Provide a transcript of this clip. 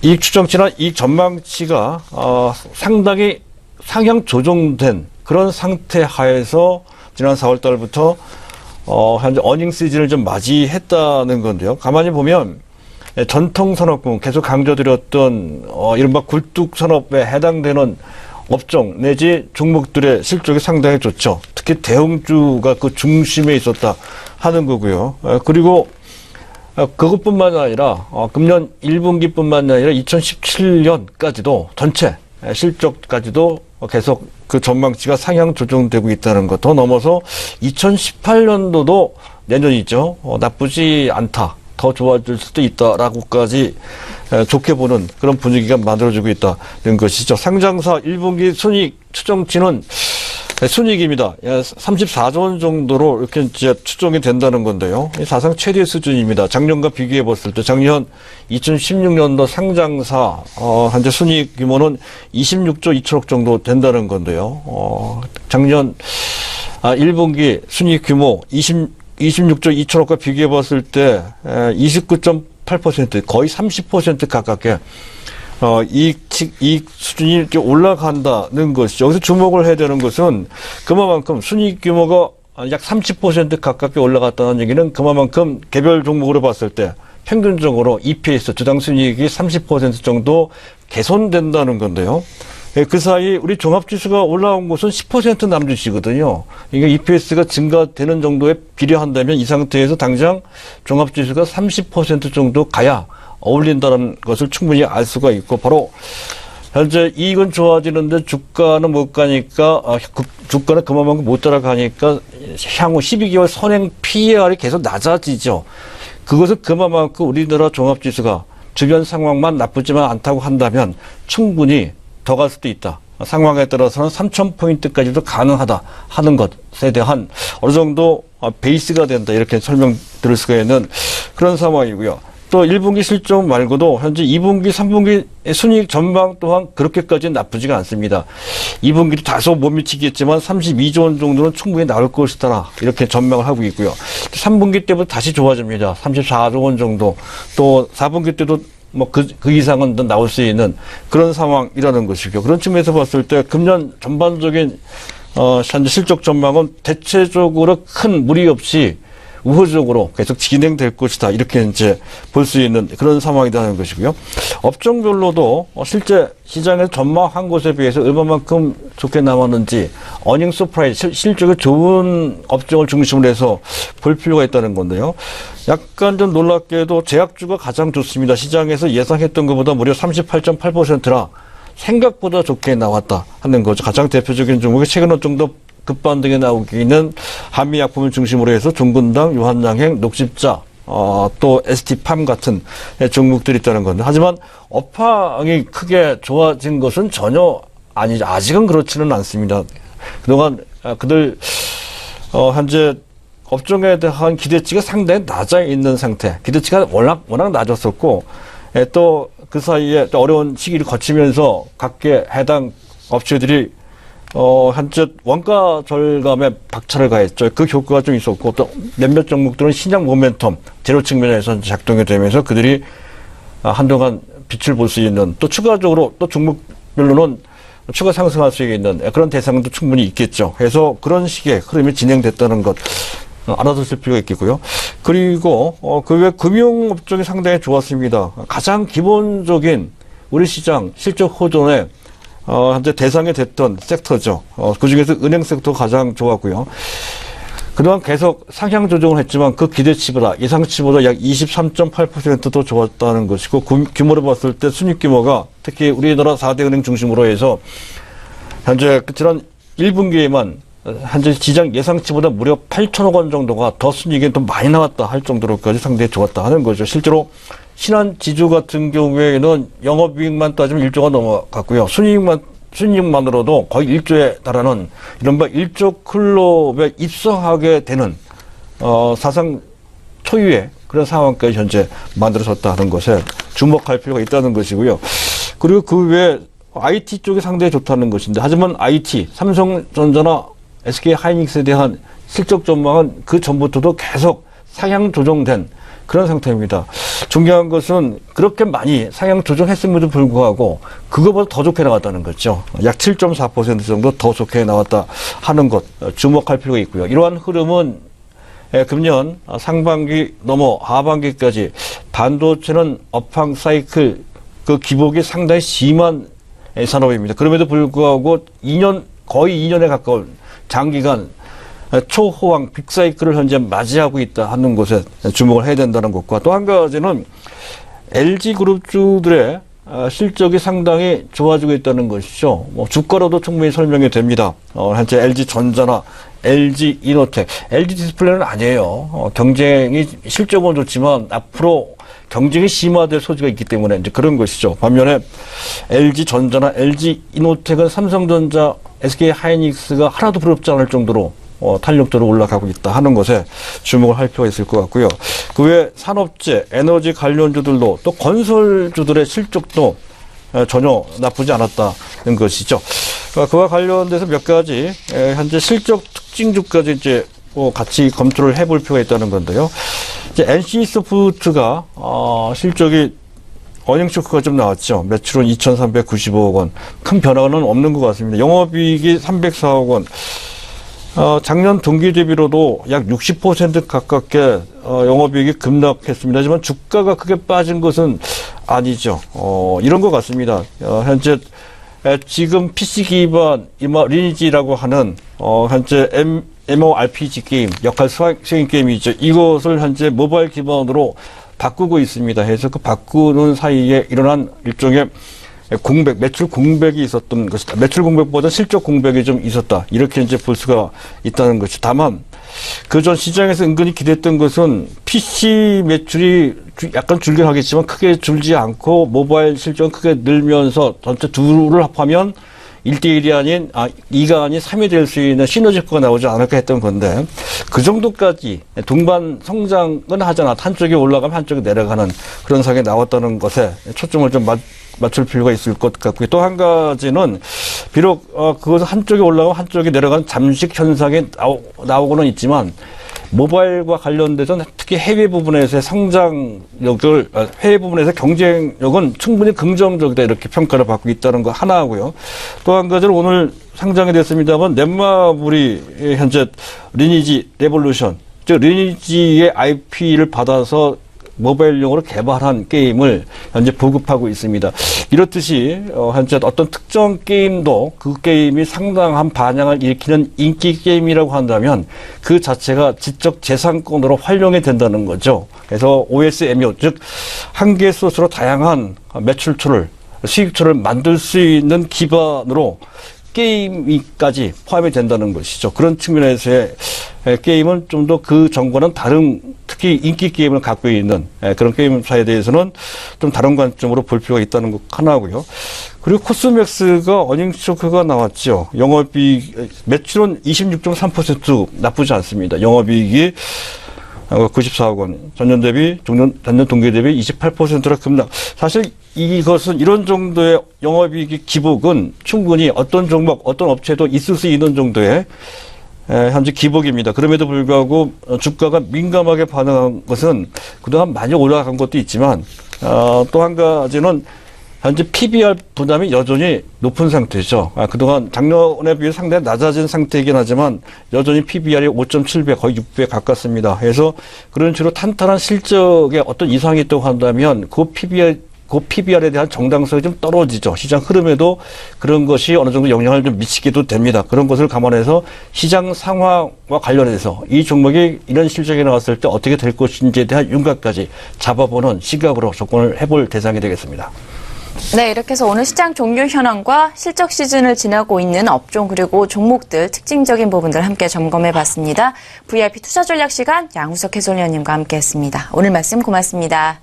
이익 추정치나 이익 전망치가 상당히 상향 조정된 그런 상태 하에서 지난 4월 달부터 현재 어닝 시즌을 좀 맞이했다는 건데요. 가만히 보면 전통 산업군 계속 강조드렸던 이른바 굴뚝 산업에 해당되는 업종 내지 종목들의 실적이 상당히 좋죠. 특히 대형주가 그 중심에 있었다 하는 거고요. 그리고 그것뿐만 아니라 금년 1분기뿐만 아니라 2017년까지도 전체 실적까지도 계속 그 전망치가 상향 조정되고 있다는 것. 더 넘어서 2018년도도 내년이죠. 나쁘지 않다. 더 좋아질 수도 있다라고까지 좋게 보는 그런 분위기가 만들어지고 있다는 것이죠. 상장사 1분기 순이익 추정치는 순이익입니다. 34조 원 정도로 이렇게 이제 추정이 된다는 건데요. 사상 최대 수준입니다. 작년과 비교해 봤을 때 작년 2016년도 상장사 현재 순이익 규모는 26조 2천억 정도 된다는 건데요. 작년 1분기 순이익 규모 26조 2천억과 비교해 봤을 때 29.8% 거의 30% 가깝게 이익 수준이 이렇게 올라간다는 것이죠. 여기서 주목을 해야 되는 것은 그만큼 순이익 규모가 약 30% 가깝게 올라갔다는 얘기는 그만큼 개별 종목으로 봤을 때 평균적으로 EPS 주당 순이익이 30% 정도 개선된다는 건데요. 그 사이 우리 종합지수가 올라온 곳은 10% 남짓이거든요. 이게 EPS가 증가되는 정도에 비례한다면 이 상태에서 당장 종합지수가 30% 정도 가야 어울린다는 것을 충분히 알 수가 있고, 바로 현재 이익은 좋아지는데 주가는 못 가니까 주가는 그만큼 못 따라가니까 향후 12개월 선행 PER이 계속 낮아지죠. 그것은 그만큼 우리나라 종합지수가 주변 상황만 나쁘지만 않다고 한다면 충분히 더 갈 수도 있다. 상황에 따라서는 3,000포인트까지도 가능하다 하는 것에 대한 어느 정도 베이스가 된다. 이렇게 설명드릴 수가 있는 그런 상황이고요. 또 1분기 실적 말고도 현재 2분기, 3분기 순이익 전망 또한 그렇게까지는 나쁘지가 않습니다. 2분기도 다소 못 미치겠지만 32조 원 정도는 충분히 나올 것이다. 이렇게 전망을 하고 있고요. 3분기 때부터 다시 좋아집니다. 34조 원 정도. 또 4분기 때도 그 이상은 더 나올 수 있는 그런 상황이라는 것이고요. 그런 측면에서 봤을 때 금년 전반적인, 현재 실적 전망은 대체적으로 큰 무리 없이 우호적으로 계속 진행될 것이다. 이렇게 이제 볼 수 있는 그런 상황이라는 것이고요. 업종별로도 실제 시장에서 전망한 것에 비해서 얼마만큼 좋게 나왔는지 어닝 서프라이즈, 실적이 좋은 업종을 중심으로 해서 볼 필요가 있다는 건데요. 약간 좀 놀랍게도 제약주가 가장 좋습니다. 시장에서 예상했던 것보다 무려 38.8%나 생각보다 좋게 나왔다 하는 거죠. 가장 대표적인 종목이 최근 어떤 정도 급반등에 나오기는 한미약품을 중심으로 해서 종근당, 유한양행, 녹십자, 또 ST팜 같은 종목들이 있다는 건데, 하지만 업황이 크게 좋아진 것은 전혀 아니죠. 아직은 그렇지는 않습니다. 그동안 그들 현재 업종에 대한 기대치가 상당히 낮아 있는 상태. 기대치가 워낙 낮았었고, 또 그 사이에 또 어려운 시기를 거치면서 각계 해당 업체들이 현재 원가 절감에 박차를 가했죠. 그 효과가 좀 있었고, 또 몇몇 종목들은 신약 모멘텀, 제로 측면에서 작동이 되면서 그들이 한동안 빛을 볼 수 있는, 또 추가적으로 또 종목별로는 추가 상승할 수 있는 그런 대상도 충분히 있겠죠. 그래서 그런 식의 흐름이 진행됐다는 것 알아두실 필요가 있겠고요. 그리고 그 외 금융업종이 상당히 좋았습니다. 가장 기본적인 우리 시장 실적 호전에 현재 대상이 됐던 섹터죠. 그 중에서 은행 섹터가 가장 좋았고요. 그동안 계속 상향 조정을 했지만 그 기대치보다, 예상치보다 약 23.8%도 좋았다는 것이고, 규모로 봤을 때 순이익 규모가 특히 우리나라 4대 은행 중심으로 해서 현재 지난 1분기에만 현재 시장 예상치보다 무려 8천억 원 정도가 더 순이익이 더 많이 나왔다 할 정도로까지 상당히 좋았다 하는 거죠. 실제로 신한지주 같은 경우에는 영업이익만 따지면 1조가 넘어갔고요. 순이익만으로도 거의 1조에 달하는 이른바 1조 클럽에 입성하게 되는 사상 초유의 그런 상황까지 현재 만들어졌다는 것에 주목할 필요가 있다는 것이고요. 그리고 그 외에 IT 쪽이 상당히 좋다는 것인데, 하지만 IT, 삼성전자나 SK 하이닉스에 대한 실적 전망은 그 전부터도 계속 상향 조정된 그런 상태입니다. 중요한 것은 그렇게 많이 상향 조정했음에도 불구하고 그거보다 더 좋게 나왔다는 거죠. 약 7.4% 정도 더 좋게 나왔다 하는 것 주목할 필요가 있고요. 이러한 흐름은 금년 상반기 넘어 하반기까지 반도체는 업황 사이클 그 기복이 상당히 심한 산업입니다. 그럼에도 불구하고 거의 2년에 가까운 장기간 초호황 빅사이클을 현재 맞이하고 있다 하는 것에 주목을 해야 된다는 것과 또 한 가지는 LG그룹주들의 실적이 상당히 좋아지고 있다는 것이죠. 주가로도 충분히 설명이 됩니다. 현재 LG전자나 LG이노텍, LG디스플레이는 아니에요. 경쟁이 실적은 좋지만 앞으로 경쟁이 심화될 소지가 있기 때문에 이제 그런 것이죠. 반면에 LG전자나 LG이노텍은 삼성전자, SK하이닉스가 하나도 부럽지 않을 정도로 탄력적으로 올라가고 있다 하는 것에 주목을 할 필요가 있을 것 같고요. 그 외에 산업재, 에너지 관련주들도 또 건설주들의 실적도 전혀 나쁘지 않았다는 것이죠. 그와 관련돼서 몇 가지 현재 실적 특징주까지 이제 같이 검토를 해볼 필요가 있다는 건데요. 이제 NC소프트가 실적이 어닝 쇼크가 좀 나왔죠. 매출은 2,395억 원. 큰 변화는 없는 것 같습니다. 영업이익이 304억 원. 작년 동기 대비로도 약 60% 가깝게 영업이익이 급락했습니다. 하지만 주가가 크게 빠진 것은 아니죠. 이런 것 같습니다. 현재 지금 PC 기반 리니지라고 하는 현재 MMORPG 게임, 역할 수행 게임이죠. 이것을 현재 모바일 기반으로 바꾸고 있습니다. 해서 그 바꾸는 사이에 일어난 일종의 매출 공백이 있었던 것이다. 매출 공백보다 실적 공백이 좀 있었다. 이렇게 이제 볼 수가 있다는 것이. 다만, 그 전 시장에서 은근히 기대했던 것은 PC 매출이 약간 줄긴 하겠지만 크게 줄지 않고 모바일 실적은 크게 늘면서 전체 둘을 합하면 1대1이 아닌, 2가 아닌 3이 될 수 있는 시너지 효과가 나오지 않을까 했던 건데, 그 정도까지 동반 성장은 하지 않아. 한쪽이 올라가면 한쪽이 내려가는 그런 상황이 나왔다는 것에 초점을 좀 맞출 필요가 있을 것 같고요. 또 한 가지는 비록 그것은 한쪽이 올라가고 한쪽이 내려가는 잠식 현상이 나오고는 있지만 모바일과 관련돼서 특히 해외 부분에서의 성장력을 해외 부분에서 경쟁력은 충분히 긍정적이다 이렇게 평가를 받고 있다는 거 하나 하고요. 또 한 가지는 오늘 상장이 됐습니다만 넷마블이 현재 리니지 레볼루션 즉 리니지의 IP를 받아서 모바일용으로 개발한 게임을 현재 보급하고 있습니다. 이렇듯이 현재 어떤 특정 게임도 그 게임이 상당한 반향을 일으키는 인기 게임이라고 한다면 그 자체가 지적 재산권으로 활용이 된다는 거죠. 그래서 OSMO 즉 한 개의 소스로 다양한 매출처를 수익처를 만들 수 있는 기반으로 게임까지 포함이 된다는 것이죠. 그런 측면에서의 게임은 좀 더 그 전과는 다른 특히 인기 게임을 갖고 있는 그런 게임사에 대해서는 좀 다른 관점으로 볼 필요가 있다는 것 하나고요. 그리고 코스맥스가 어닝 쇼크가 나왔죠. 영업이익 매출은 26.3% 나쁘지 않습니다. 영업이익이 94억 원, 전년 동기 대비 28%라 급락. 사실 이것은 이런 정도의 영업이익 기복은 충분히 어떤 종목, 어떤 업체도 있을 수 있는 정도의 현재 기복입니다. 그럼에도 불구하고 주가가 민감하게 반응한 것은 그동안 많이 올라간 것도 있지만 또 한 가지는 현재 PBR 부담이 여전히 높은 상태죠. 그동안 작년에 비해 상당히 낮아진 상태이긴 하지만 여전히 PBR이 5.7배 거의 6배 가깝습니다. 그래서 그런 식으로 탄탄한 실적에 어떤 이상이 있다고 한다면 그 PBR에 대한 정당성이 좀 떨어지죠. 시장 흐름에도 그런 것이 어느 정도 영향을 좀 미치기도 됩니다. 그런 것을 감안해서 시장 상황과 관련해서 이 종목이 이런 실적이 나왔을 때 어떻게 될 것인지에 대한 윤곽까지 잡아보는 시각으로 접근을 해볼 대상이 되겠습니다. 네, 이렇게 해서 오늘 시장 종료 현황과 실적 시즌을 지나고 있는 업종 그리고 종목들 특징적인 부분들 함께 점검해 봤습니다. VIP 투자 전략 시간 양우석 해설위원님과 함께 했습니다. 오늘 말씀 고맙습니다.